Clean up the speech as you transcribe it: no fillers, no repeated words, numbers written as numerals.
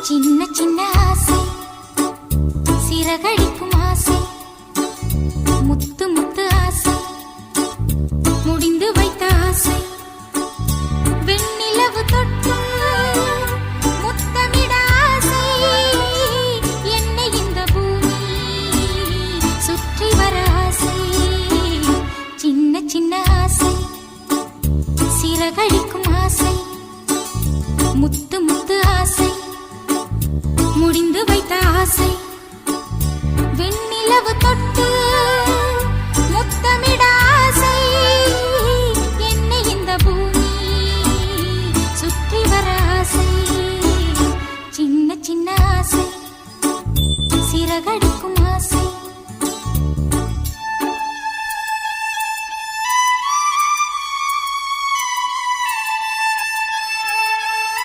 சின்ன சின்ன ஆசை, சிறகடிக்கும் ஆசை, முத்து முத்து ஆசை, முடிந்து வைத்த ஆசை, வெண்ணிலவு தொட்டு முத்தமிட ஆசை, என்னை இந்த பூமி சுற்றி வர ஆசை. சின்ன சின்ன ஆசை, சிறகடிக்கும் ஆசை, முத்து முத்து ஆசை, முடிந்து வைத்த ஆசை, வெண்ணிலவு தொட்டு முத்தமிட ஆசை, என்னை இந்த பூமி சுற்றி வர ஆசை. சின்ன சின்ன ஆசை, சிறகடி